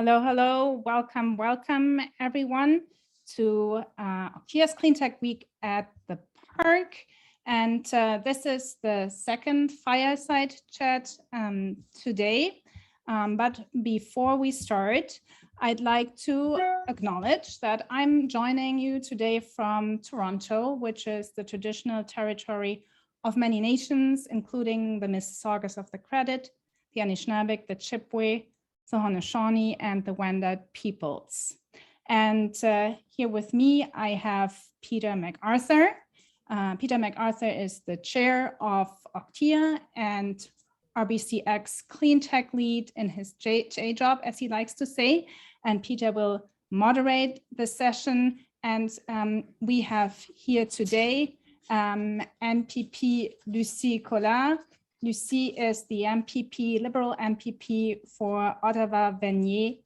Hello, hello, welcome everyone to Octia's Cleantech Week at the Park. And this is the second Fireside chat today. But before we start, I'd like to acknowledge that I'm joining you today from Toronto, which is the traditional territory of many nations, including the Mississaugas of the Credit, the Anishinaabe, the Chippewa, the Haudenosaunee, and the Wendat peoples. And here with me, I have Peter MacArthur. Peter MacArthur is the chair of Octia and RBCX Clean Tech lead in his J job, as he likes to say. And Peter will moderate the session. And we have here today MPP Lucille Collard. Lucie is the MPP, Liberal MPP for Ottawa-Vanier,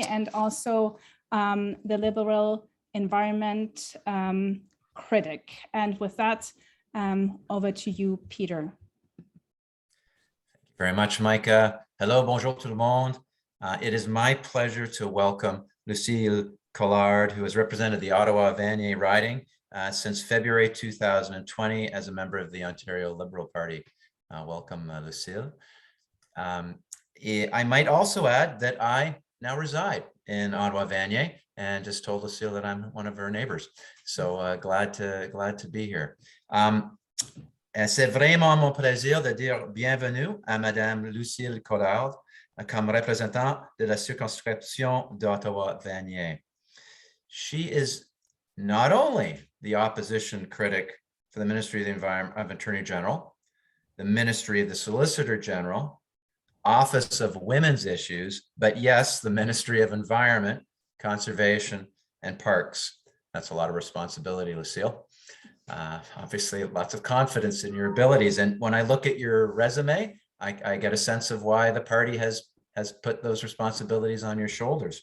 and also the Liberal Environment Critic. And with that, over to you, Peter. Thank you very much, Micah. Hello, bonjour tout le monde. It is my pleasure to welcome Lucille Collard, who has represented the Ottawa-Vanier riding since February 2020 as a member of the Ontario Liberal Party. Welcome, Lucille. I might also add that I now reside in Ottawa-Vanier and just told Lucille that I'm one of her neighbors. So glad to be here. C'est vraiment mon plaisir de dire bienvenue à Madame Lucille Collard comme représentante de la circonscription d'Ottawa-Vanier. She is not only the opposition critic for the Ministry of the Environment of Attorney General, the Ministry of the Solicitor General, Office of Women's Issues, but yes, the Ministry of Environment, Conservation, and Parks. That's a lot of responsibility, Lucille. Obviously, lots of confidence in your abilities. And when I look at your resume, I get a sense of why the party has put those responsibilities on your shoulders.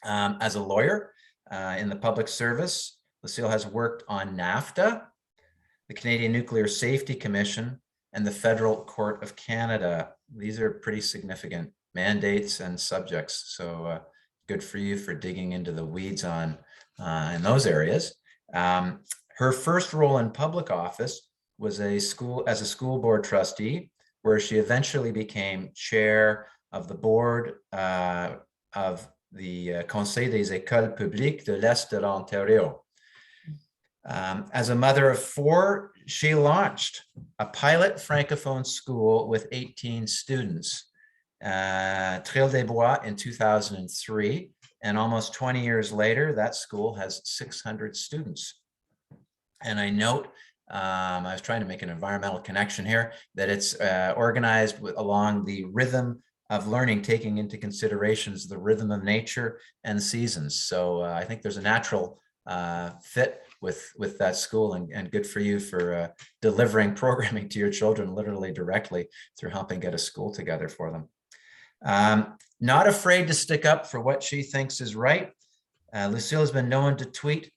As a lawyer in the public service, Lucille has worked on NAFTA, the Canadian Nuclear Safety Commission, and the Federal Court of Canada. These are pretty significant mandates and subjects. So good for you for digging into the weeds on in those areas. Her first role in public office was as a school board trustee, where she eventually became chair of the board of the Conseil des Écoles Publiques de l'Est de l'Ontario. As a mother of four, she launched a pilot francophone school with 18 students, Trail des Bois in 2003, and almost 20 years later, that school has 600 students. And I note, I was trying to make an environmental connection here, that it's organized along the rhythm of learning, taking into considerations the rhythm of nature and seasons. So I think there's a natural fit with that school, and good for you for delivering programming to your children literally directly through helping get a school together for them. Not afraid to stick up for what she thinks is right. Lucille has been known to tweet,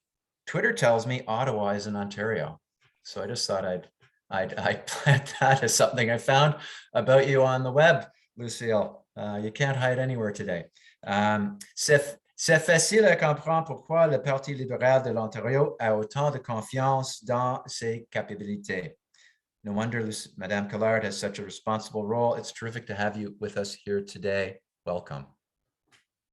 Twitter tells me Ottawa is in Ontario. So I just thought I'd plant that as something I found about you on the web, Lucille. You can't hide anywhere today. C'est facile à comprendre pourquoi le Parti libéral de l'Ontario a autant de confiance dans ses capacités. No wonder Madame Collard has such a responsible role. It's terrific to have you with us here today. Welcome.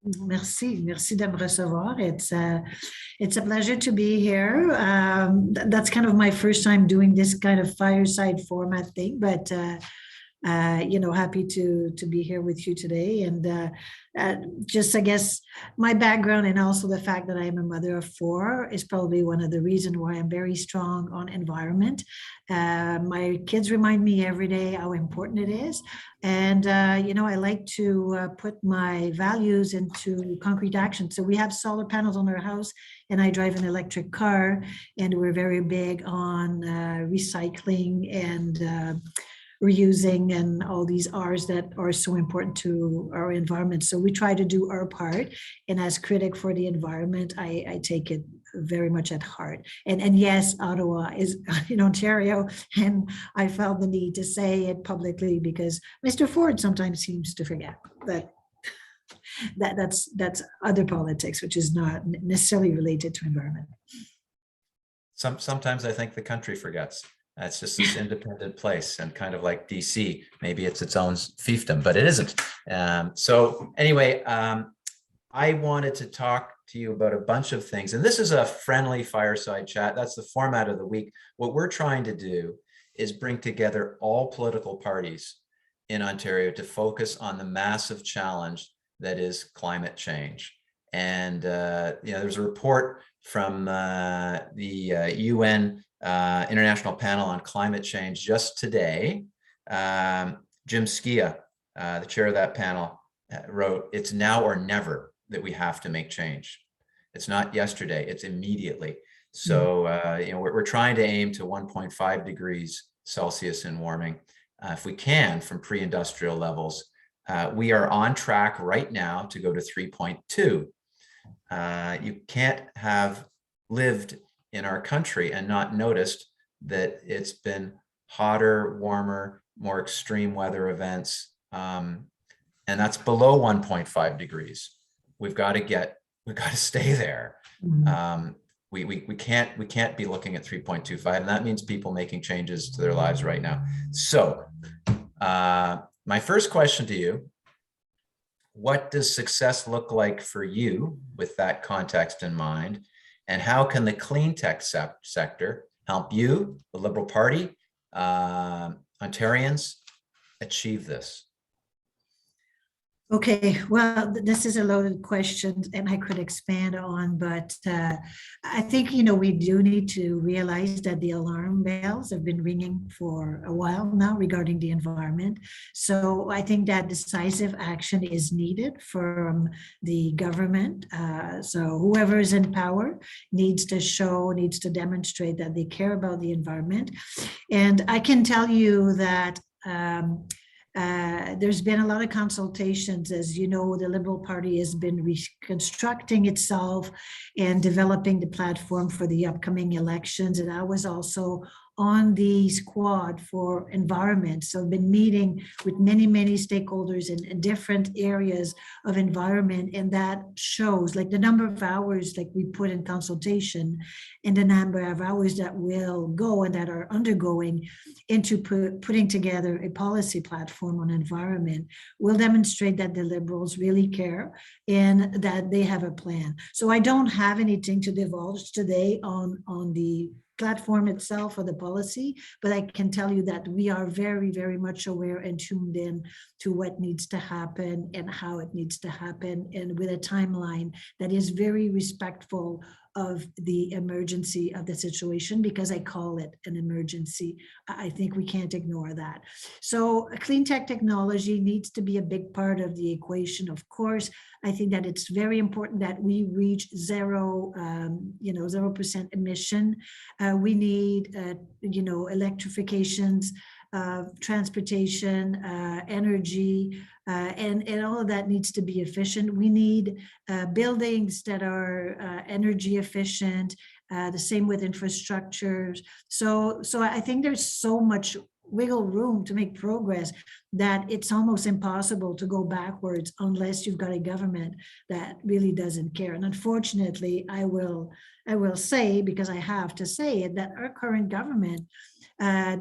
Merci de me recevoir. It's a pleasure to be here. That's kind of my first time doing this kind of fireside format thing, but happy to be here with you today. And just, I guess, my background and also the fact that I am a mother of four is probably one of the reasons why I'm very strong on environment. My kids remind me every day how important it is. And, I like to put my values into concrete action. So we have solar panels on our house, and I drive an electric car, and we're very big on recycling and reusing and all these R's that are so important to our environment. So we try to do our part. And as critic for the environment, I take it very much at heart. And yes, Ottawa is in Ontario, and I felt the need to say it publicly because Mr. Ford sometimes seems to forget that that's other politics, which is not necessarily related to environment. Sometimes I think the country forgets. It's just this independent place, and kind of like DC, maybe it's its own fiefdom, but it isn't. So anyway, I wanted to talk to you about a bunch of things, and this is a friendly fireside chat. That's the format of the week. What we're trying to do is bring together all political parties in Ontario to focus on the massive challenge that is climate change. And there's a report from the UN International Panel on Climate Change just today. Jim Skia, the chair of that panel, wrote, "It's now or never that we have to make change. It's not yesterday, it's immediately." So we're trying to aim to 1.5 degrees Celsius in warming, if we can, from pre-industrial levels. We are on track right now to go to 3.2. You can't have lived in our country and not noticed that it's been hotter, warmer, more extreme weather events, and that's below 1.5 degrees. We've got to stay there. We can't be looking at 3.25, and that means people making changes to their lives right now. So my first question to you: what does success look like for you with that context in mind? And how can the clean tech sector help you, the Liberal Party, Ontarians, achieve this? Okay, well, this is a loaded question and I could expand on, but I think, we do need to realize that the alarm bells have been ringing for a while now regarding the environment. So I think that decisive action is needed from the government. So whoever is in power needs to demonstrate that they care about the environment. And I can tell you that there's been a lot of consultations. As you know, the Liberal Party has been reconstructing itself and developing the platform for the upcoming elections. And I was also on the squad for environment. So I've been meeting with many stakeholders in different areas of environment. And that shows, like, the number of hours like we put in consultation and the number of hours that will go and that are undergoing into putting together a policy platform on environment will demonstrate that the Liberals really care and that they have a plan. So I don't have anything to divulge today on the platform itself or the policy, but I can tell you that we are very much aware and tuned in to what needs to happen and how it needs to happen, and with a timeline that is very respectful of the emergency of the situation, because I call it an emergency. I think we can't ignore that. So clean tech technology needs to be a big part of the equation. Of course, I think that it's very important that we reach 0% emission. We need, electrifications of transportation, energy, and all of that needs to be efficient. We need buildings that are energy efficient, the same with infrastructures. So I think there's so much wiggle room to make progress that it's almost impossible to go backwards unless you've got a government that really doesn't care. And unfortunately, I will say, because I have to say it, that our current government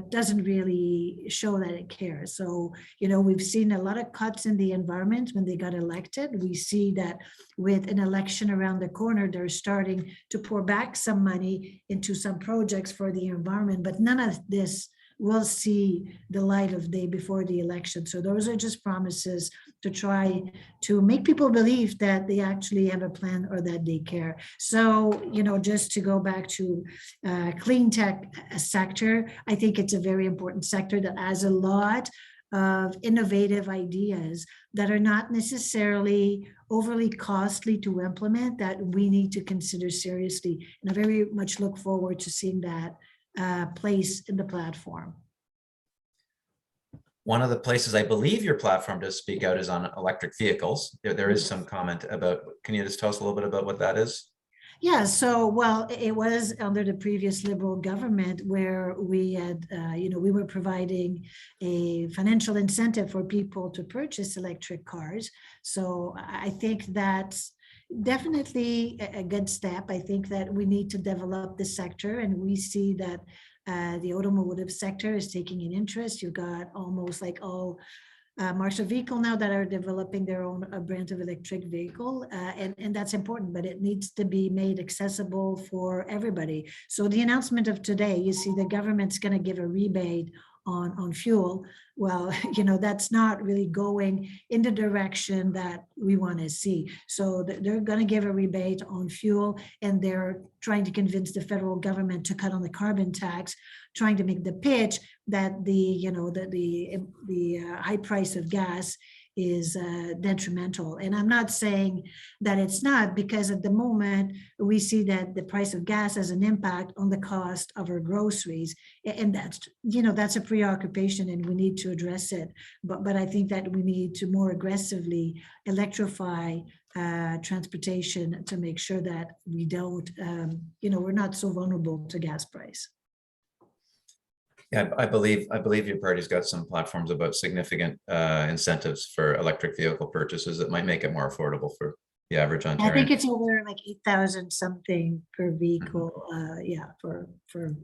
doesn't really show that it cares. So, we've seen a lot of cuts in the environment when they got elected. We see that with an election around the corner, they're starting to pour back some money into some projects for the environment, but none of this will see the light of day before the election. So those are just promises to try to make people believe that they actually have a plan or that they care. So, just to go back to clean tech sector, I think it's a very important sector that has a lot of innovative ideas that are not necessarily overly costly to implement, that we need to consider seriously. And I very much look forward to seeing that place in the platform. One of the places I believe your platform does speak out is on electric vehicles. There is some comment about, can you just tell us a little bit about what that is? Yeah, so, well, it was under the previous Liberal government where we had, we were providing a financial incentive for people to purchase electric cars. So I think that's definitely a good step. I think that we need to develop the sector, and we see that the automotive sector is taking an interest. You've got almost like all marks of vehicle now that are developing their own brand of electric vehicle, and that's important, but it needs to be made accessible for everybody. So the announcement of today, you see the government's going to give a rebate on fuel. Well, that's not really going in the direction that we want to see. So they're going to give a rebate on fuel, and they're trying to convince the federal government to cut on the carbon tax, trying to make the pitch that the high price of gas is detrimental. And I'm not saying that it's not, because at the moment we see that the price of gas has an impact on the cost of our groceries, and that's a preoccupation, and we need to address it. But I think that we need to more aggressively electrify transportation to make sure that we don't, we're not so vulnerable to gas price. Yeah, I believe your party's got some platforms about significant incentives for electric vehicle purchases that might make it more affordable for the average Ontarian. I think it's over like 8,000 something per vehicle. For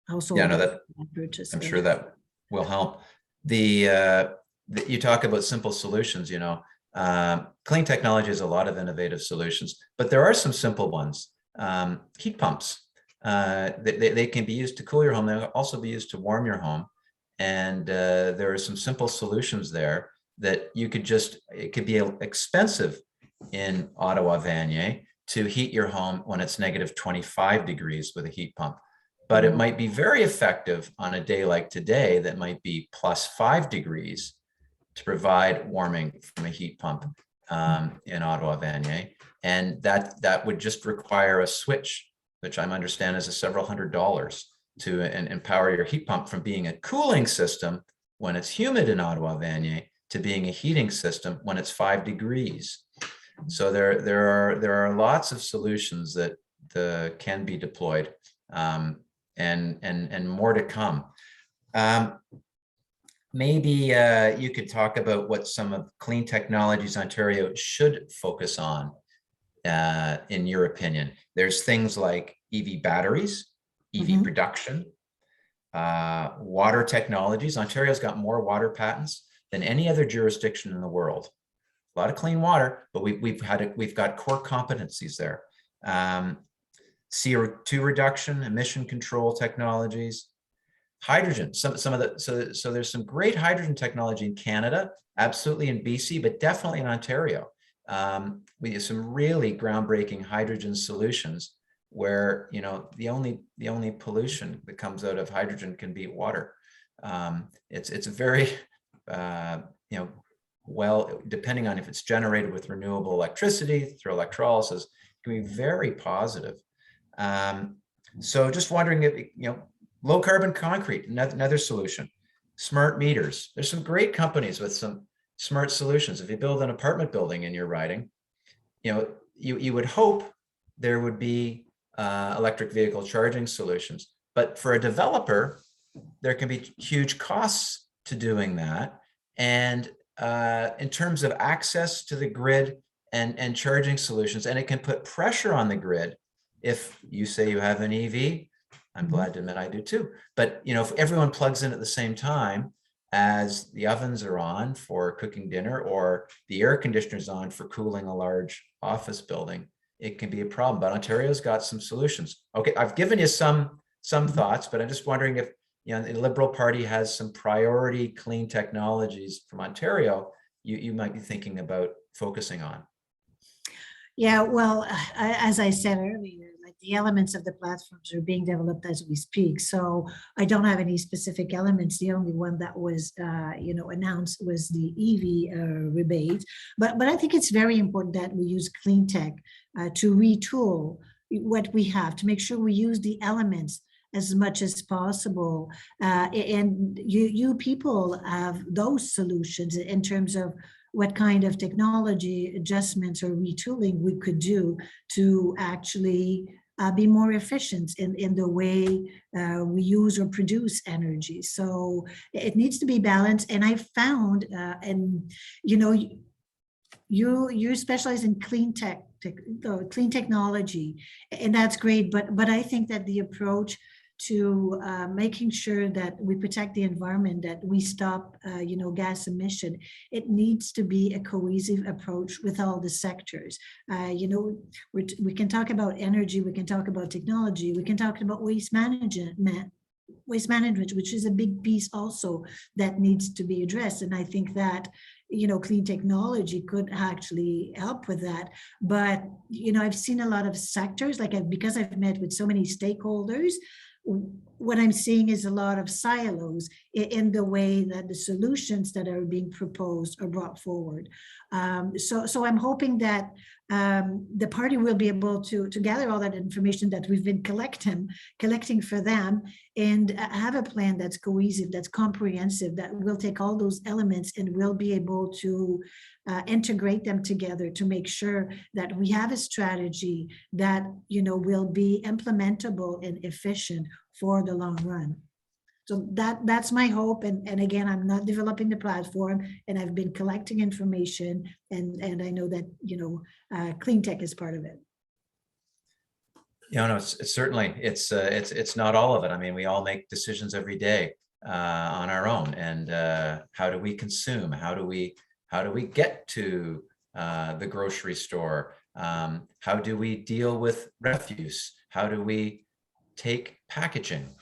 household. Yeah, no, that purchase. I'm sure that will help. You talk about simple solutions. Clean technology has a lot of innovative solutions, but there are some simple ones. Heat pumps. They can be used to cool your home. They'll also be used to warm your home. And there are some simple solutions there that you could it could be expensive in Ottawa, Vanier, to heat your home when it's negative 25 degrees with a heat pump. But it might be very effective on a day like today that might be plus 5 degrees to provide warming from a heat pump in Ottawa, Vanier. And that would just require a switch, which I understand is several $100s to empower your heat pump from being a cooling system when it's humid in Ottawa, Vanier, to being a heating system when it's 5 degrees. So there are lots of solutions that can be deployed, and more to come. Maybe you could talk about what some of Clean Technologies Ontario should focus on. In your opinion, there's things like EV batteries, EV production, water technologies. Ontario's got more water patents than any other jurisdiction in the world. A lot of clean water, but we've got core competencies there. CO2 reduction, emission control technologies, hydrogen. So there's some great hydrogen technology in Canada, absolutely in BC, but definitely in Ontario. We have some really groundbreaking hydrogen solutions where the only pollution that comes out of hydrogen can be water. It's a very well, depending on if it's generated with renewable electricity through electrolysis, it can be very positive. So just wondering if low carbon concrete, another solution. Smart meters. There's some great companies with some smart solutions. If you build an apartment building in your riding, you would hope there would be electric vehicle charging solutions. But for a developer, there can be huge costs to doing that. And in terms of access to the grid and charging solutions, and it can put pressure on the grid. If you say you have an EV, I'm glad to admit I do too. But if everyone plugs in at the same time, as the ovens are on for cooking dinner or the air conditioner's on for cooling a large office building, it can be a problem. But Ontario's got some solutions. Okay, I've given you some thoughts, but I'm just wondering if the Liberal Party has some priority clean technologies from Ontario you might be thinking about focusing on. Yeah, well, as I said earlier, like the elements of the platforms are being developed as we speak. So I don't have any specific elements. The only one that was, announced was the EV rebate. But I think it's very important that we use clean tech to retool what we have, to make sure we use the elements as much as possible. And you people have those solutions in terms of what kind of technology adjustments or retooling we could do to actually be more efficient in the way we use or produce energy. So it needs to be balanced. And I found, and you know, you specialize in clean clean technology, and that's great. But I think that the approach to making sure that we protect the environment, that we stop, gas emission, it needs to be a cohesive approach with all the sectors. We can talk about energy, we can talk about technology, we can talk about waste management, which is a big piece also that needs to be addressed. And I think that, clean technology could actually help with that. But, I've seen a lot of sectors, because I've met with so many stakeholders, what I'm seeing is a lot of silos in the way that the solutions that are being proposed are brought forward. So I'm hoping that the party will be able to gather all that information that we've been collecting for them, and have a plan that's cohesive, that's comprehensive, that will take all those elements and will be able to integrate them together to make sure that we have a strategy that will be implementable and efficient for the long run. So that's my hope. And again, I'm not developing the platform, and I've been collecting information, and I know that clean tech is part of it. It's certainly, it's not all of it. I mean, we all make decisions every day on our own. And how do we consume? How do we get to the grocery store? How do we deal with refuse? How do we take packaging?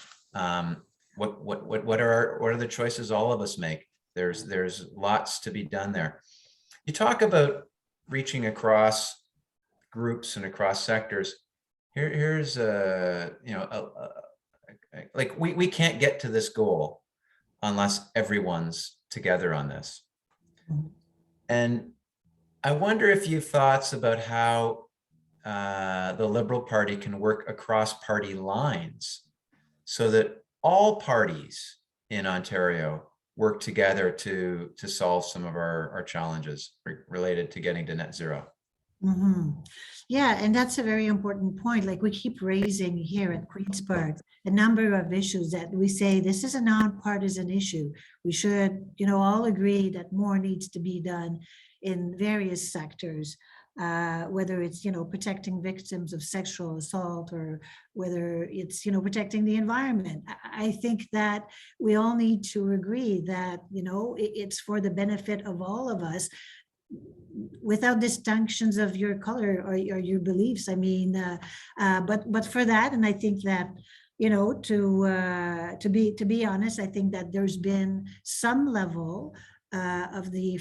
What are the choices all of us make? There's lots to be done there. You talk about reaching across groups and across sectors. Here's we can't get to this goal unless everyone's together on this. And I wonder if you have thoughts about how the Liberal Party can work across party lines so that all parties in Ontario work together to solve some of our challenges related to getting to net zero. Mm-hmm. Yeah, and that's a very important point. Like we keep raising here at Queen's Park a number of issues that we say this is a nonpartisan issue. We should, all agree that more needs to be done in various sectors, whether it's, protecting victims of sexual assault, or whether it's, protecting the environment. I think that we all need to agree that, it's for the benefit of all of us, without distinctions of your color or your beliefs. I mean, but for that, and I think that, to be honest, I think that there's been some level of the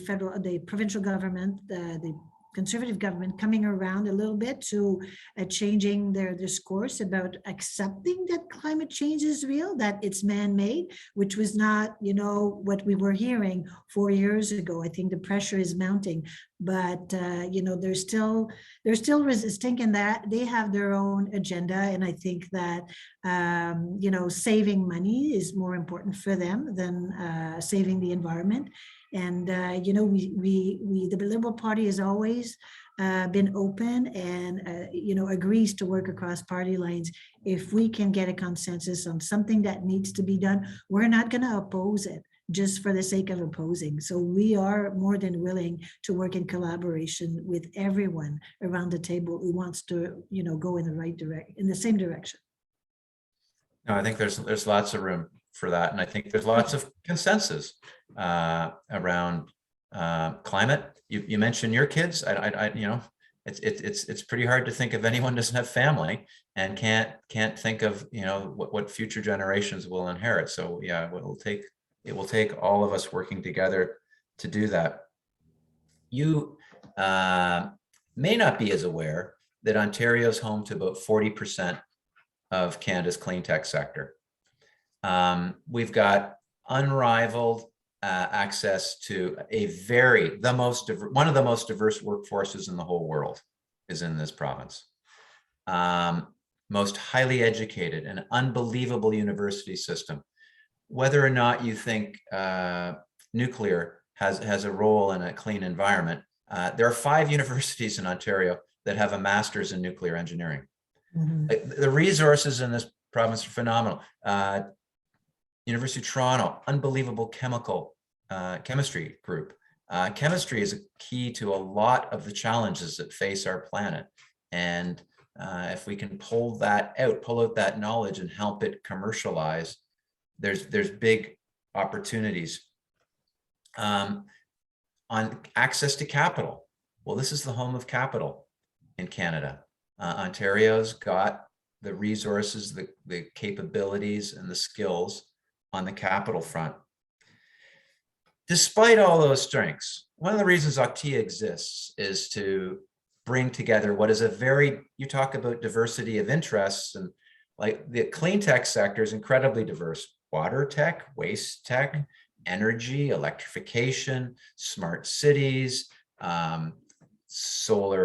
provincial government, the Conservative government coming around a little bit to changing their discourse about accepting that climate change is real, that it's man-made, which was not, what we were hearing 4 years ago. I think the pressure is mounting, but they're still resisting, and that they have their own agenda. And I think that saving money is more important for them than saving the environment. And the Liberal Party has always been open and agrees to work across party lines. If we can get a consensus on something that needs to be done, we're not going to oppose it just for the sake of opposing. So we are more than willing to work in collaboration with everyone around the table who wants to go in the right direction, in the same direction. No, I think there's lots of room for that, and I think there's lots of consensus around climate. You mentioned your kids. It's pretty hard to think of anyone who doesn't have family and can't think of what future generations will inherit. So yeah, it will take all of us working together to do that. You may not be as aware that Ontario is home to about 40% of Canada's clean tech sector. We've got unrivaled access to one of the most diverse workforces in the whole world is in this province. Most highly educated, an unbelievable university system. Whether or not you think nuclear has a role in a clean environment. There are 5 universities in Ontario that have a master's in nuclear engineering. The resources in this province are phenomenal. University of Toronto, unbelievable chemistry group. Chemistry is a key to a lot of the challenges that face our planet. And if we can pull out that knowledge and help it commercialize, there's big opportunities. On access to capital. Well, this is the home of capital in Canada. Ontario's got the resources, the capabilities, and the skills on the capital front. Despite all those strengths, one of the reasons OCTIA exists is to bring together what is you talk about diversity of interests, and like the clean tech sector is incredibly diverse. Water tech, waste tech, energy, electrification, smart cities,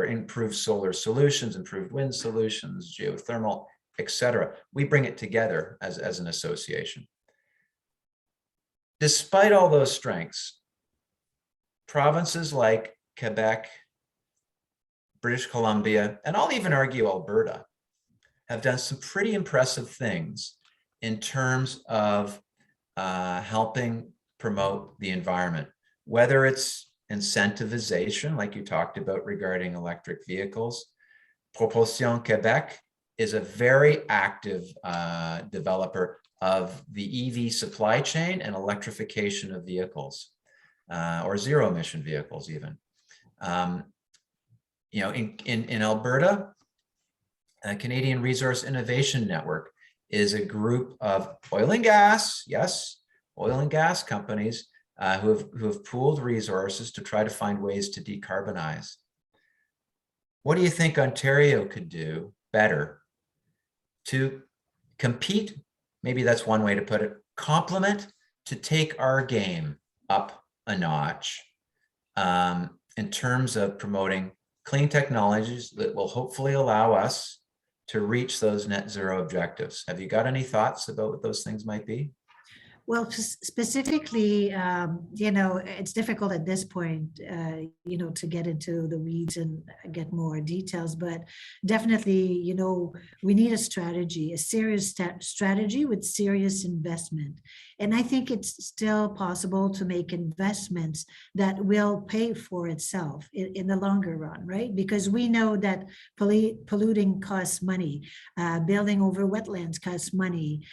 improved solar solutions, improved wind solutions, geothermal, etc. We bring it together as an association. Despite all those strengths, provinces like Quebec, British Columbia, and I'll even argue Alberta, have done some pretty impressive things in terms of helping promote the environment, whether it's incentivization, like you talked about regarding electric vehicles. Propulsion Quebec is a very active developer of the EV supply chain and electrification of vehicles, or zero emission vehicles even. In Alberta, Canadian Resource Innovation Network is a group of oil and gas companies who have pooled resources to try to find ways to decarbonize. What do you think Ontario could do better to compete? Maybe that's one way to put it. Complement, to take our game up a notch in terms of promoting clean technologies that will hopefully allow us to reach those net zero objectives. Have you got any thoughts about what those things might be? Well, specifically, it's difficult at this point, to get into the weeds and get more details, but definitely, we need a strategy, a serious strategy with serious investment. And I think it's still possible to make investments that will pay for itself in the longer run, right? Because we know that polluting costs money, building over wetlands costs money,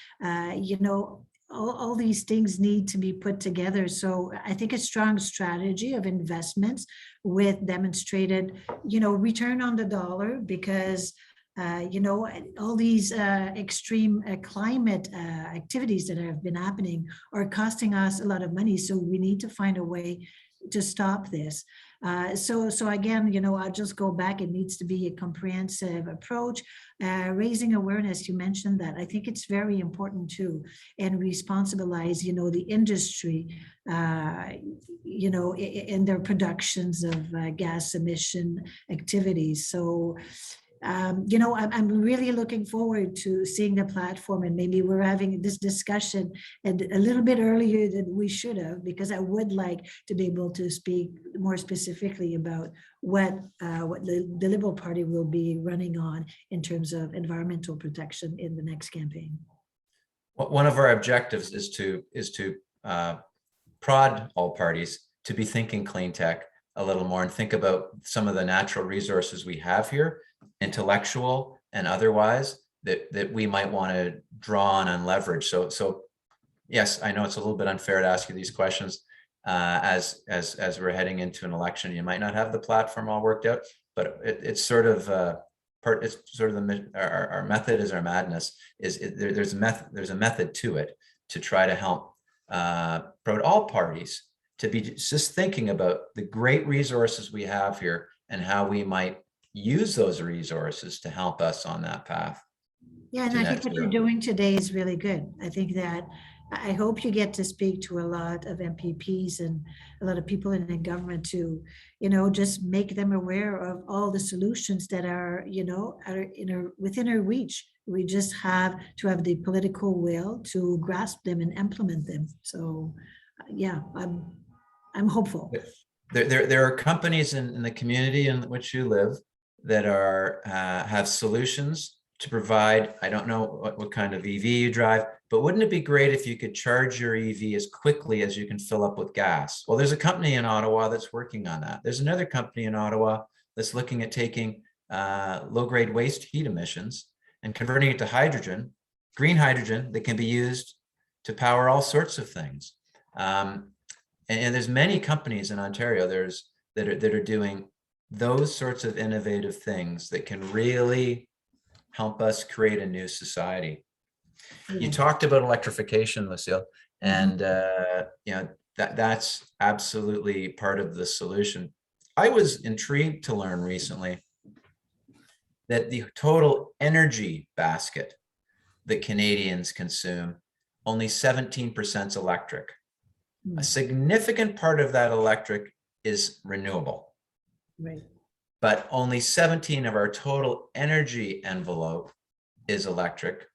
all these things need to be put together. So I think a strong strategy of investments with demonstrated, return on the dollar, because, all these extreme climate activities that have been happening are costing us a lot of money. So we need to find a way to stop this. So again, I'll just go back. It needs to be a comprehensive approach, raising awareness. You mentioned that. I think it's very important too, and responsibilize, the industry, in their productions of gas emission activities. So, I'm really looking forward to seeing the platform, and maybe we're having this discussion and a little bit earlier than we should have, because I would like to be able to speak more specifically about what the Liberal Party will be running on in terms of environmental protection in the next campaign. One of our objectives is to prod all parties to be thinking clean tech a little more and think about some of the natural resources we have here, intellectual and otherwise, that we might want to draw on and leverage. So yes, I know it's a little bit unfair to ask you these questions as we're heading into an election. You might not have the platform all worked out, but it's sort of our method is our madness. There's a method to it to try to help promote all parties to be just thinking about the great resources we have here and how we might use those resources to help us on that path. Yeah, and I think what you're doing today is really good. I hope you get to speak to a lot of MPPs and a lot of people in the government to, just make them aware of all the solutions that are, within our reach. We just have to have the political will to grasp them and implement them. So, yeah, I'm hopeful. There are companies in the community in which you live that are have solutions to provide. I don't know what kind of EV you drive, but wouldn't it be great if you could charge your EV as quickly as you can fill up with gas? Well, there's a company in Ottawa that's working on that. There's another company in Ottawa that's looking at taking low-grade waste heat emissions and converting it to hydrogen, green hydrogen that can be used to power all sorts of things. And there's many companies in Ontario that are doing those sorts of innovative things that can really help us create a new society. You talked about electrification, Lucille, and that's absolutely part of the solution. I was intrigued to learn recently that the total energy basket that Canadians consume, only 17% is electric. A significant part of that electric is renewable. Right. But only 17 of our total energy envelope is electric.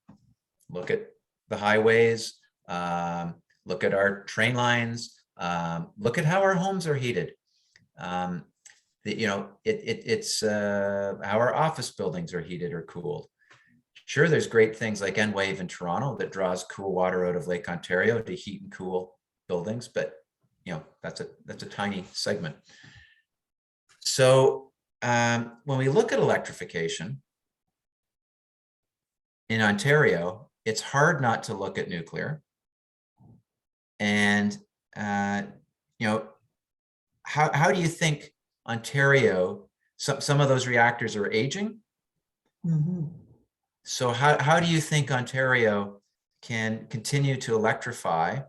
Look at the highways, look at our train lines, look at how our homes are heated. It's how our office buildings are heated or cooled. Sure, there's great things like Enwave in Toronto that draws cool water out of Lake Ontario to heat and cool buildings, but that's a tiny segment. So when we look at electrification in Ontario, it's hard not to look at nuclear. And how do you think Ontario, some of those reactors are aging? So how do you think Ontario can continue to electrify?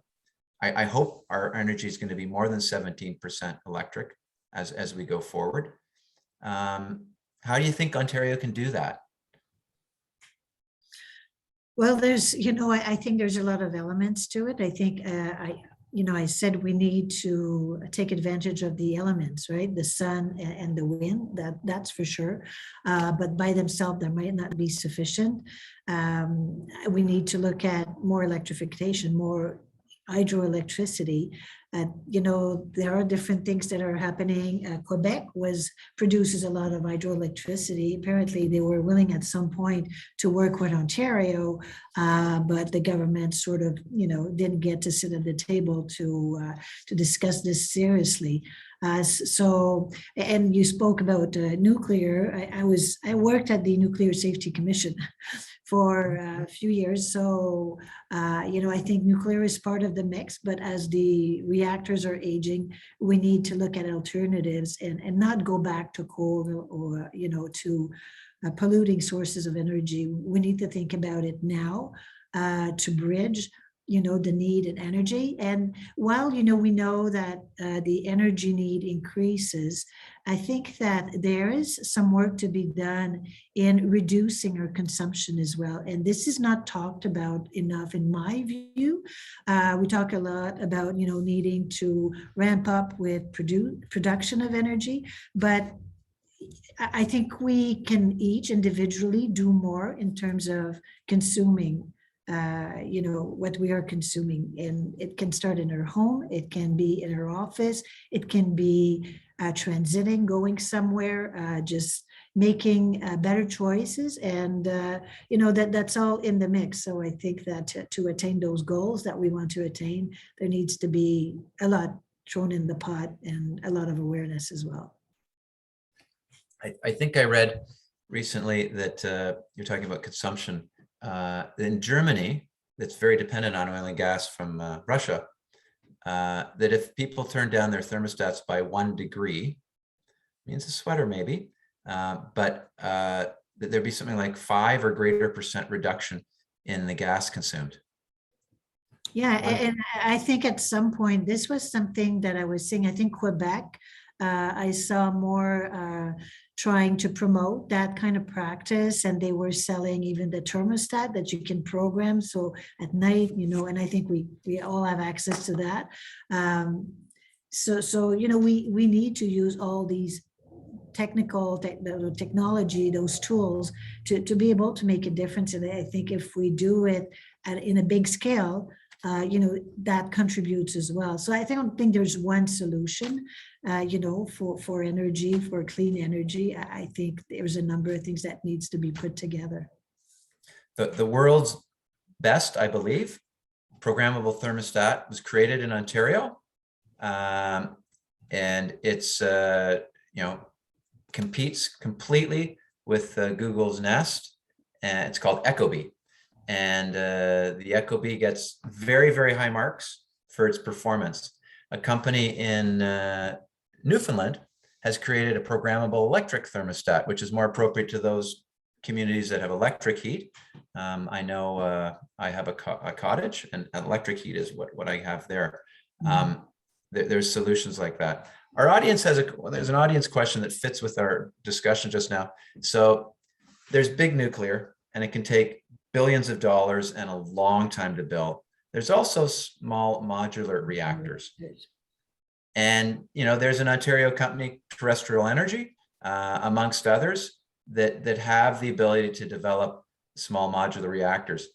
I hope our energy is going to be more than 17% electric as we go forward. How do you think Ontario can do that? Well, there's, I think there's a lot of elements to it. I think, I said we need to take advantage of the elements, right? The sun and the wind, that's for sure. But by themselves, there might not be sufficient. We need to look at more electrification, more hydroelectricity. There are different things that are happening. Quebec produces a lot of hydroelectricity. Apparently, they were willing at some point to work with Ontario, but the government sort of, didn't get to sit at the table to discuss this seriously. And you spoke about nuclear. I worked at the Nuclear Safety Commission for a few years. So, I think nuclear is part of the mix, but as the reactors are aging, we need to look at alternatives and not go back to coal or, to polluting sources of energy. We need to think about it now to bridge the need in energy. And while, we know that the energy need increases, I think that there is some work to be done in reducing our consumption as well. And this is not talked about enough in my view. We talk a lot about, needing to ramp up with production of energy, but I think we can each individually do more in terms of consuming what we are consuming. And it can start in our home, it can be in our office, it can be transiting, going somewhere, just making better choices. And, that's all in the mix. So I think that to attain those goals that we want to attain, there needs to be a lot thrown in the pot and a lot of awareness as well. I think I read recently that you're talking about consumption. In Germany, that's very dependent on oil and gas from Russia, that if people turn down their thermostats by 1 degree, means a sweater maybe, but that there'd be something like 5% or greater reduction in the gas consumed. Yeah, and I think at some point, this was something that I was seeing, I think Quebec, I saw more trying to promote that kind of practice, and they were selling even the thermostat that you can program. So at night, and I think we all have access to that. So we need to use all these technology, those tools to be able to make a difference. And I think if we do it in a big scale, that contributes as well. So I don't think there's one solution, for energy, for clean energy. I think there's a number of things that needs to be put together. The world's best, I believe, programmable thermostat was created in Ontario, and it's competes completely with Google's Nest, and it's called Ecobee. And the Ecobee gets very, very high marks for its performance. A company in Newfoundland has created a programmable electric thermostat, which is more appropriate to those communities that have electric heat. I know I have a cottage, and electric heat is what I have there. There's solutions like that. Our audience there's an audience question that fits with our discussion just now. So there's big nuclear, and it can take billions of dollars and a long time to build. There's also small modular reactors. And, there's an Ontario company, Terrestrial Energy, amongst others, that have the ability to develop small modular reactors.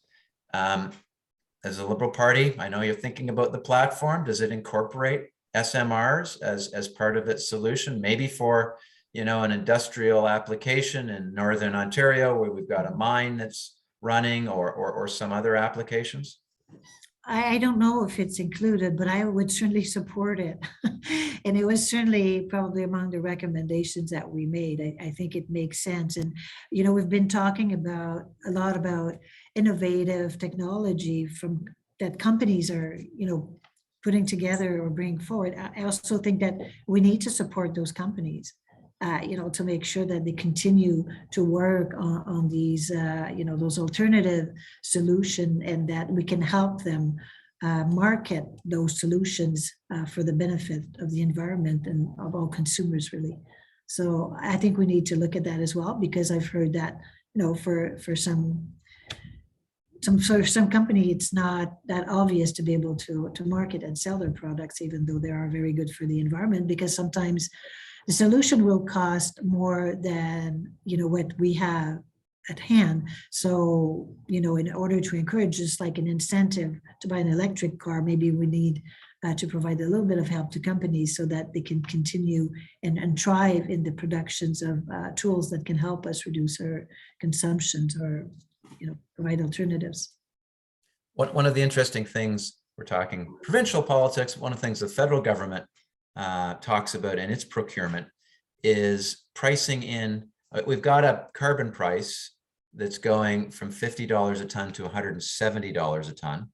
As a Liberal Party, I know you're thinking about the platform. Does it incorporate SMRs as part of its solution? Maybe for, an industrial application in Northern Ontario where we've got a mine that's running, or some other applications? I don't know if it's included, but I would certainly support it. And it was certainly probably among the recommendations that we made. I think it makes sense. And, we've been talking a lot about innovative technology that companies are, putting together or bringing forward. I also think that we need to support those companies, to make sure that they continue to work on these, those alternative solutions, and that we can help them market those solutions for the benefit of the environment and of all consumers, really. So I think we need to look at that as well, because I've heard that, for some company, it's not that obvious to be able to market and sell their products, even though they are very good for the environment, because sometimes the solution will cost more than, what we have at hand. So, in order to encourage, just like an incentive to buy an electric car, maybe we need to provide a little bit of help to companies so that they can continue and thrive in the productions of tools that can help us reduce our consumptions, or, provide alternatives. One of the interesting things, we're talking provincial politics, one of the things the federal government talks about in its procurement is pricing in. We've got a carbon price that's going from $50 a ton to $170 a ton.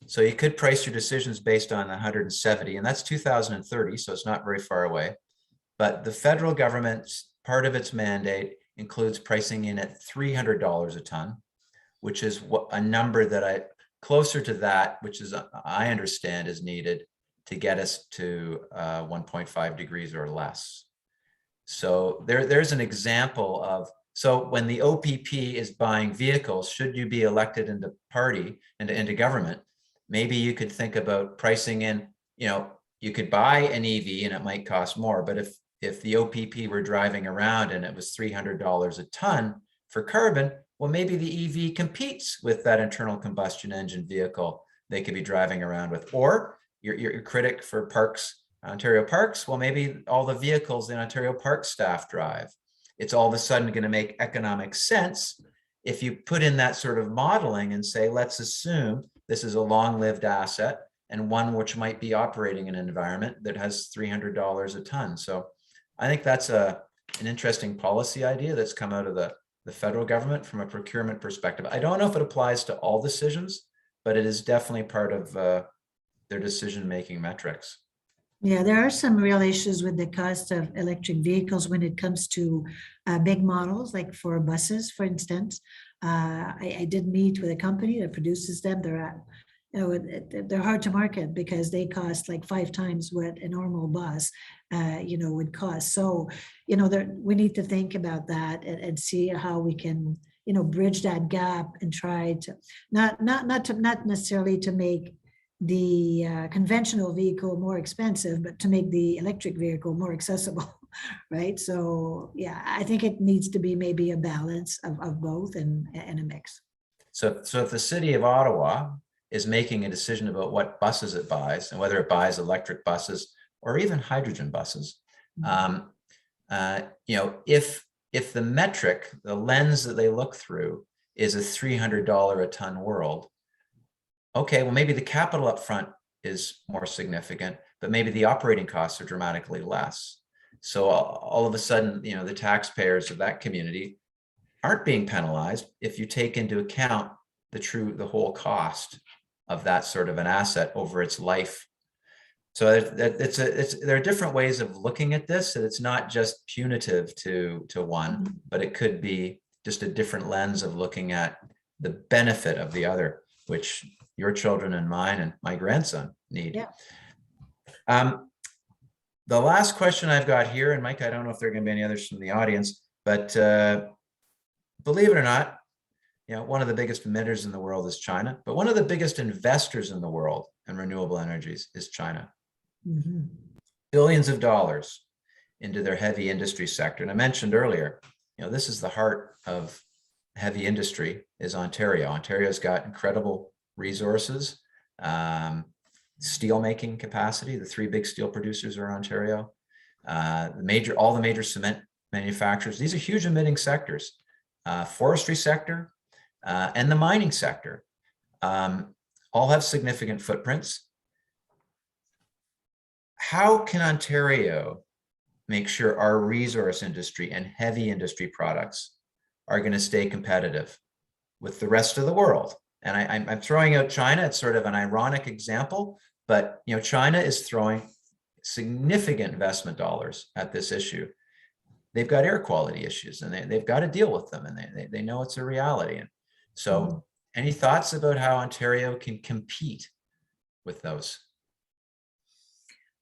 So you could price your decisions based on 170, and that's 2030, so it's not very far away. But the federal government's part of its mandate includes pricing in at $300 a ton, which is a number that closer to that, which is, I understand, is needed to get us to 1.5 degrees or less. So there's an example of, so when the OPP is buying vehicles, should you be elected into government, maybe you could think about pricing in, you could buy an EV and it might cost more, but if the OPP were driving around and it was $300 a ton for carbon, well, maybe the EV competes with that internal combustion engine vehicle they could be driving around with. Or your critic for parks, Ontario parks, well, maybe all the vehicles the Ontario park staff drive. It's all of a sudden going to make economic sense if you put in that sort of modeling and say, let's assume this is a long-lived asset and one which might be operating in an environment that has $300 a ton. So I think that's an interesting policy idea that's come out of the federal government from a procurement perspective. I don't know if it applies to all decisions, but it is definitely part of their decision-making metrics. Yeah, there are some real issues with the cost of electric vehicles when it comes to big models, like for buses, for instance. I did meet with a company that produces them. They're hard to market because they cost like 5 times what a normal bus, would cost. So, we need to think about that and see how we can, bridge that gap and try to not necessarily to make the conventional vehicle more expensive, but to make the electric vehicle more accessible, right? So yeah, I think it needs to be maybe a balance of both and a mix. So if the city of Ottawa is making a decision about what buses it buys and whether it buys electric buses or even hydrogen buses. If the metric, the lens that they look through is a $300 a ton world, okay, well, maybe the capital up front is more significant, but maybe the operating costs are dramatically less. So all of a sudden, the taxpayers of that community aren't being penalized if you take into account the whole cost of that sort of an asset over its life. So there are different ways of looking at this, and it's not just punitive to one, but it could be just a different lens of looking at the benefit of the other, which your children and mine and my grandson need. Yeah. The last question I've got here, and Mike, I don't know if there are going to be any others from the audience, but believe it or not, one of the biggest emitters in the world is China, but one of the biggest investors in the world in renewable energies is China. Billions of dollars into their heavy industry sector. And I mentioned earlier, this is the heart of heavy industry is Ontario. Ontario's got incredible resources, steel making capacity. The 3 big steel producers are in Ontario. All the major cement manufacturers. These are huge emitting sectors. Forestry sector and the mining sector all have significant footprints. How can Ontario make sure our resource industry and heavy industry products are going to stay competitive with the rest of the world? And I'm throwing out China. It's sort of an ironic example, but China is throwing significant investment dollars at this issue. They've got air quality issues, and they've got to deal with them, and they know it's a reality. And so, any thoughts about how Ontario can compete with those?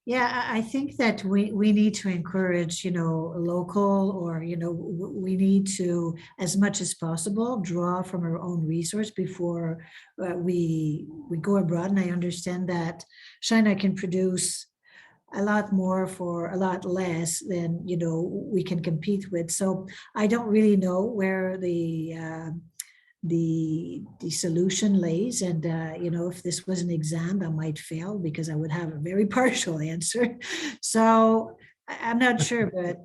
Yeah, I think that we need to encourage, local, or, we need to, as much as possible, draw from our own resource before we go abroad. And I understand that China can produce a lot more for a lot less than, we can compete with. So I don't really know where the solution lays, and if this was an exam, I might fail because I would have a very partial answer. So I'm not sure, but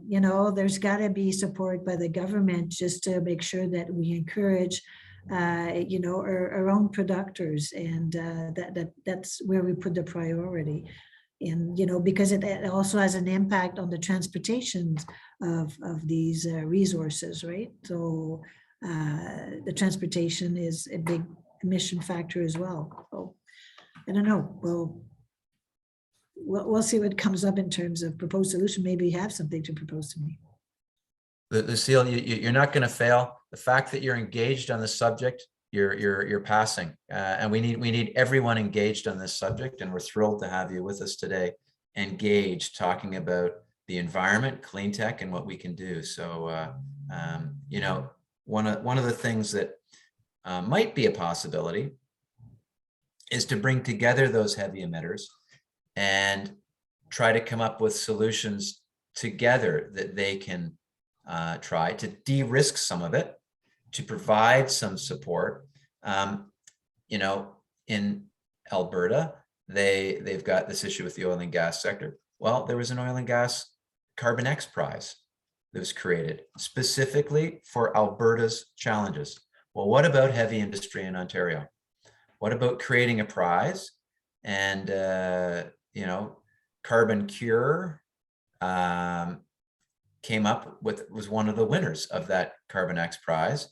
there's got to be support by the government just to make sure that we encourage our own producers, and that's where we put the priority. And because it also has an impact on the transportation of these resources, right? So the transportation is a big emission factor as well. So I don't know. We'll see what comes up in terms of proposed solution. Maybe you have something to propose to me. Lucille, you're not going to fail. The fact that you're engaged on the subject, you're passing, and we need everyone engaged on this subject. And we're thrilled to have you with us today, engaged, talking about the environment, clean tech, and what we can do. So one of the things that might be a possibility is to bring together those heavy emitters and try to come up with solutions together that they can try to de-risk some of it, to provide some support. In Alberta, they've got this issue with the oil and gas sector. Well, there was an oil and gas Carbon X prize that was created specifically for Alberta's challenges. Well, what about heavy industry in Ontario? What about creating a prize? And Carbon Cure was one of the winners of that Carbon X prize,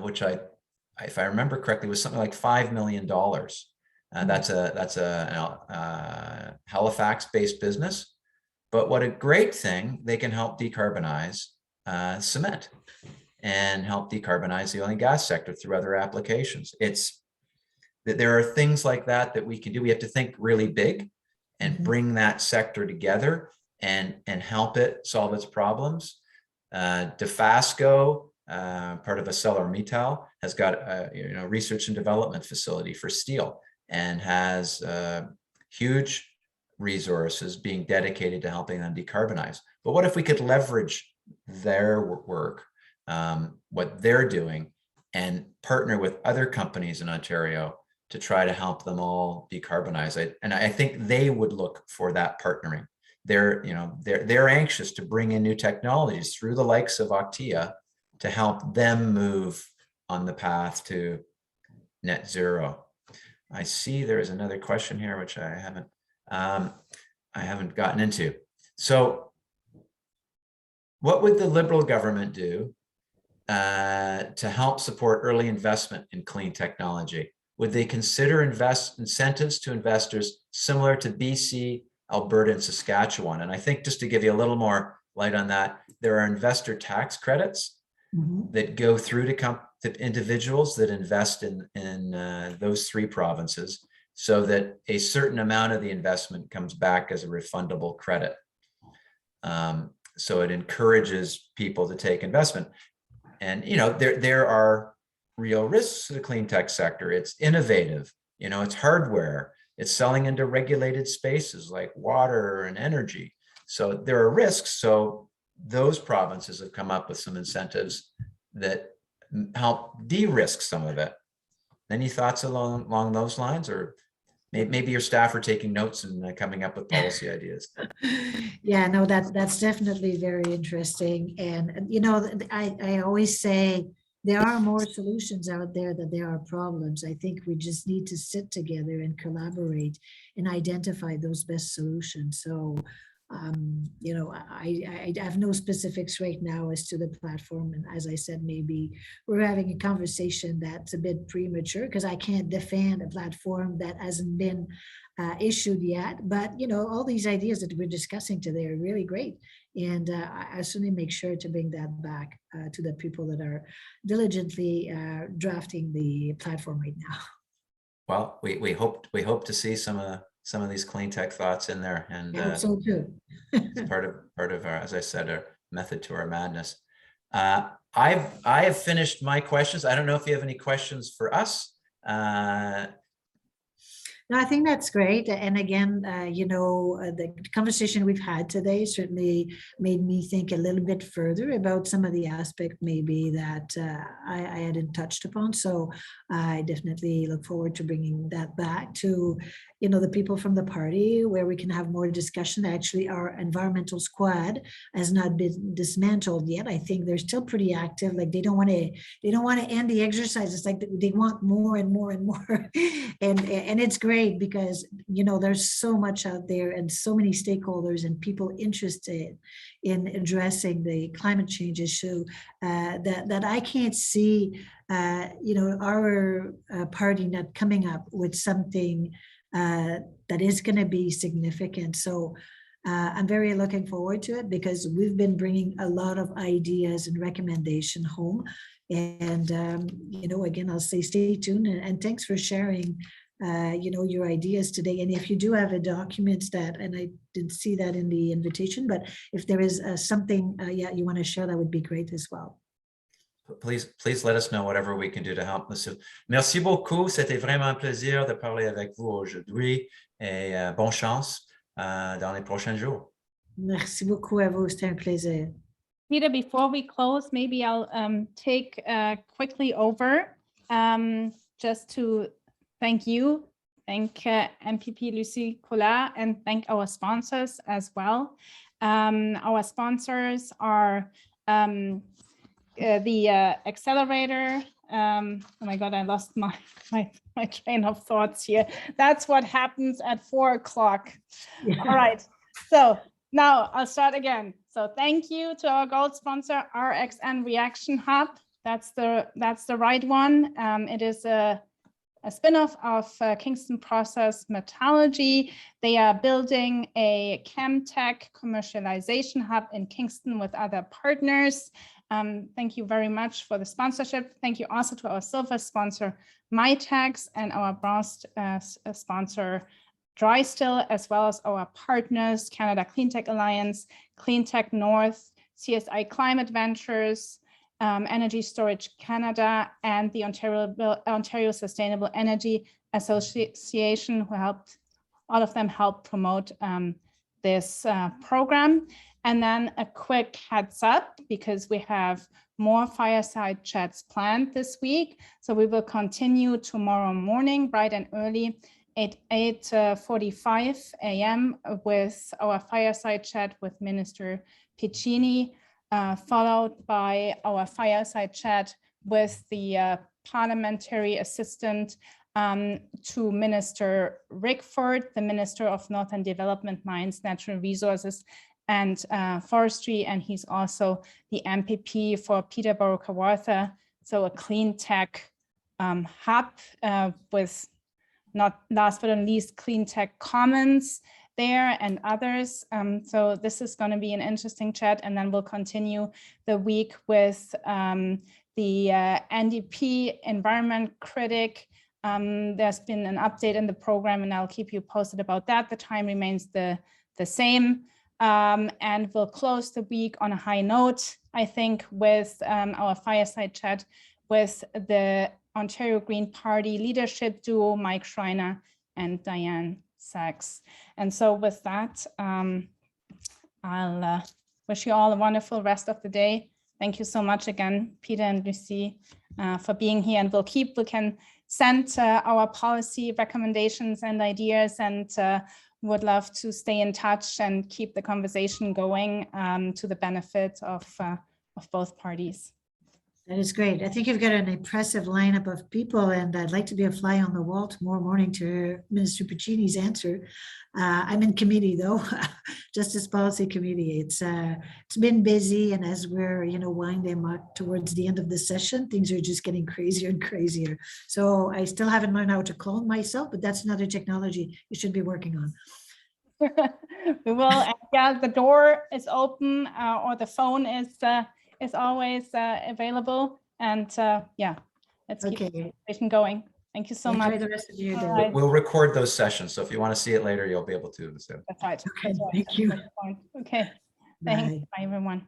which if I remember correctly, was something like $5 million. That's a Halifax-based business. But what a great thing, they can help decarbonize cement and help decarbonize the oil and gas sector through other applications. There are things like that we can do. We have to think really big and bring that sector together and help it solve its problems. Dofasco, part of ArcelorMittal, has got a research and development facility for steel and has huge resources being dedicated to helping them decarbonize. But what if we could leverage their work, what they're doing, and partner with other companies in Ontario to try to help them all decarbonize. And I think they would look for that partnering. They're anxious to bring in new technologies through the likes of Octia to help them move on the path to net zero. I see there is another question here, which I haven't gotten into. So what would the Liberal government do to help support early investment in clean technology? Would they consider incentives to investors similar to BC, Alberta, and Saskatchewan? And I think just to give you a little more light on that, there are investor tax credits that go through to individuals that invest in those three provinces, so that a certain amount of the investment comes back as a refundable credit. So it encourages people to take investment. And there are real risks to the clean tech sector. It's innovative, it's hardware, it's selling into regulated spaces like water and energy. So there are risks. So those provinces have come up with some incentives that help de-risk some of it. Any thoughts along those lines? Or maybe your staff are taking notes and coming up with policy ideas. Yeah, no, that's definitely very interesting. And, I always say there are more solutions out there than there are problems. I think we just need to sit together and collaborate and identify those best solutions. So, I have no specifics right now as to the platform. And as I said, maybe we're having a conversation that's a bit premature because I can't defend a platform that hasn't been issued yet. But, all these ideas that we're discussing today are really great. And I certainly make sure to bring that back to the people that are diligently drafting the platform right now. Well, we hope to see some of these clean tech thoughts in there, and I hope so too. it's part of our, as I said, our method to our madness. I have finished my questions. I don't know if you have any questions for us. No, I think that's great. And again, the conversation we've had today certainly made me think a little bit further about some of the aspects maybe that I hadn't touched upon. So I definitely look forward to bringing that back to, the people from the party, where we can have more discussion. Actually, our environmental squad has not been dismantled yet. I think they're still pretty active. Like they don't want to end the exercise. It's like they want more and more and more. and it's great because, there's so much out there and so many stakeholders and people interested in addressing the climate change issue that I can't see, our party not coming up with something that is going to be significant. So I'm very looking forward to it because we've been bringing a lot of ideas and recommendation home. And, again, I'll say stay tuned and thanks for sharing, your ideas today. And if you do have a document and I didn't see that in the invitation, but if there is something, you want to share, that would be great as well. Please let us know whatever we can do to help, Monsieur. Merci beaucoup. C'était vraiment un plaisir de parler avec vous aujourd'hui et bonne chance dans les prochains jours. Merci beaucoup à vous. C'était un plaisir. Peter, before we close, maybe I'll take quickly over just to thank you, thank MPP Lucille Collard, and thank our sponsors as well. Our sponsors are the accelerator. Oh my God, I lost my train of thoughts here. That's what happens at 4 o'clock. Yeah. All right, so now I'll start again. So thank you to our gold sponsor, RXN Reaction Hub. That's the right one. It is a spin-off of Kingston Process Metallurgy. They are building a Chemtech commercialization hub in Kingston with other partners. Thank you very much for the sponsorship. Thank you also to our silver sponsor, MyTax, and our bronze sponsor, DryStill, as well as our partners, Canada Cleantech Alliance, Cleantech North, CSI Climate Ventures, Energy Storage Canada, and the Ontario Sustainable Energy Association, who all of them help promote this program. And then a quick heads up, because we have more fireside chats planned this week. So we will continue tomorrow morning, bright and early, at 8:45 a.m. with our fireside chat with Minister Piccini, followed by our fireside chat with the parliamentary assistant to Minister Rickford, the Minister of Northern Development, Mines, Natural Resources, and Forestry, and he's also the MPP for Peterborough Kawartha, so a clean tech hub with, not last but not least, clean tech commons there and others. So this is going to be an interesting chat, and then we'll continue the week with the NDP Environment Critic. There's been an update in the program, and I'll keep you posted about that. The time remains the same. And we'll close the week on a high note, I think, with our fireside chat with the Ontario Green Party leadership duo, Mike Schreiner and Diane Sachs. And so with that, I'll wish you all a wonderful rest of the day. Thank you so much again, Peter and Lucie, for being here. And we can send our policy recommendations and ideas, and would love to stay in touch and keep the conversation going to the benefit of both parties. That is great. I think you've got an impressive lineup of people, and I'd like to be a fly on the wall tomorrow morning to Minister Piccini's answer. I'm in committee though, Justice Policy Committee. It's been busy, and as we're winding up towards the end of the session, things are just getting crazier and crazier. So I still haven't learned how to clone myself, but that's another technology you should be working on. We will. And yeah, the door is open, or the phone is always available, and yeah, let's keep the conversation going. Thank you so much. Enjoy the rest of your day. Right. We'll record those sessions, so if you want to see it later, you'll be able to. So. That's right. Okay, That's right. thank you. Okay, thanks. Bye, everyone.